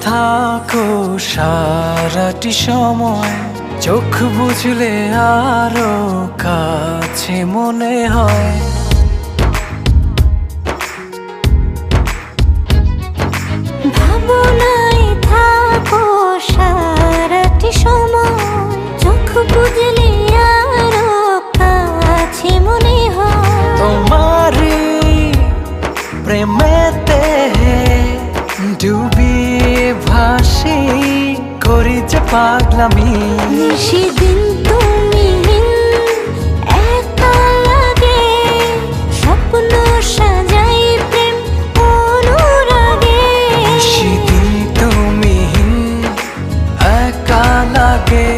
থাকো সারাটি সময়, চোখ বুঝলে আরো কাছে মনে হয়। ভাবনায় থাকো সারাটি সময়, চোখ বুঝলে আরো কাছে মনে হয়। তোমারি প্রেমেতে ডুবি ভাসি, করি যে পাগলামি। সেদিন তুমি একা লাগে, স্বপ্ন সাজাই প্রেম অনুরাগে। সেদিন তুমি একা লাগে,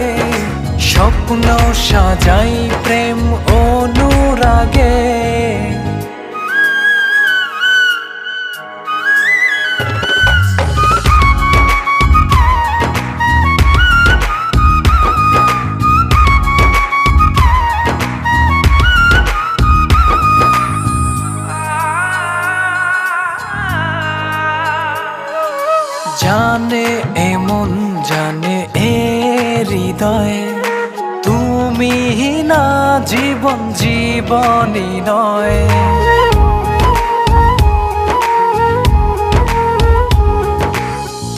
স্বপ্ন সাজাই প্রেম অনুরাগে। জানে এমন জানে এ হৃদয়ে, তুমি না জীবন জীবনই নয়।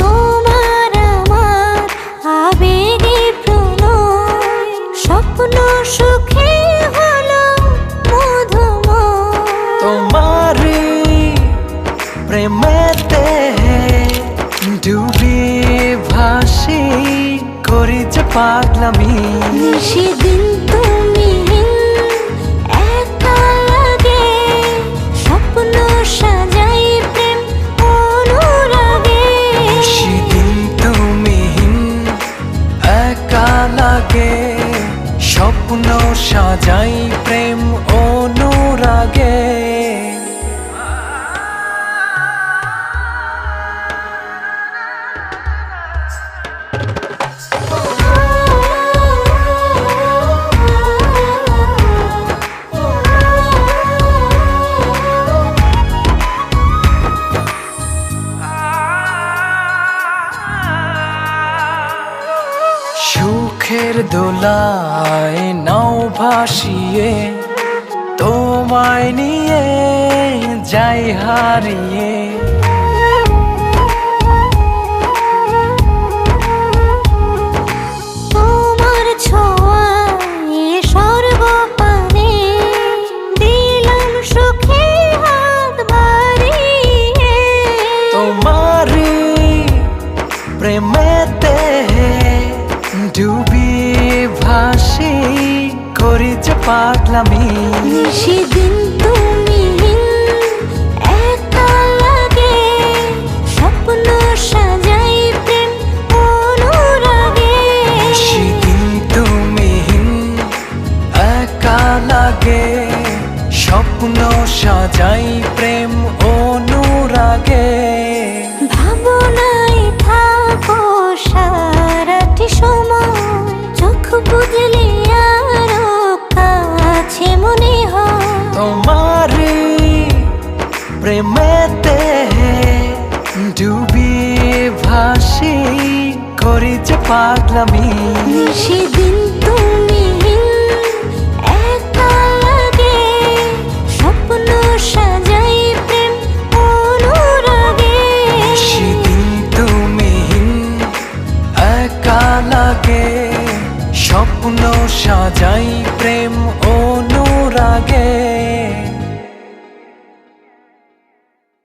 তোমার আমার আবেগে প্রণয়, স্বপ্ন সুখে হলো মধুময়। তোমারি প্রেমেতে ডুবি ভাসি, করি যে পাগলামি। সেদিন তুমি একা লাগে, স্বপ্ন সাজাই প্রেম অনুরাগে। সেদিন তুমি একা লাগে, স্বপ্ন সাজাই প্রেম অনুরাগে। সুখের দোলায় নাও ভাসিয়ে, তোমায় নিয়ে যাই হারিয়ে। তোমার ছোঁয়ায় সর্বপানে দিলাম সুখে হাত বাড়িয়ে। তোমারি প্রেমেতে ডুবি ভাসি, করি যে পাগলামি। সেদিন তুমি একা লাগে, স্বপ্ন সাজাই প্রেম অনুরাগে। সেদিন তুমি একা লাগে, স্বপ্ন সাজাই প্রেম অনুরাগে। ভাবনায় থাকো সারাটি সময়, চোখ বুঝলে আরো কাছে মনে হয়। তোমারি প্রেমেতে ডুবি ভাসি, করি যে পাগলামি। সেদিন তুমি একা লাগে, স্বপ্ন সাজাই প্রেম অনুরাগে। সেদিন তুমি একা লাগে, স্বপ্ন সাজাই প্রেম অনুরাগে।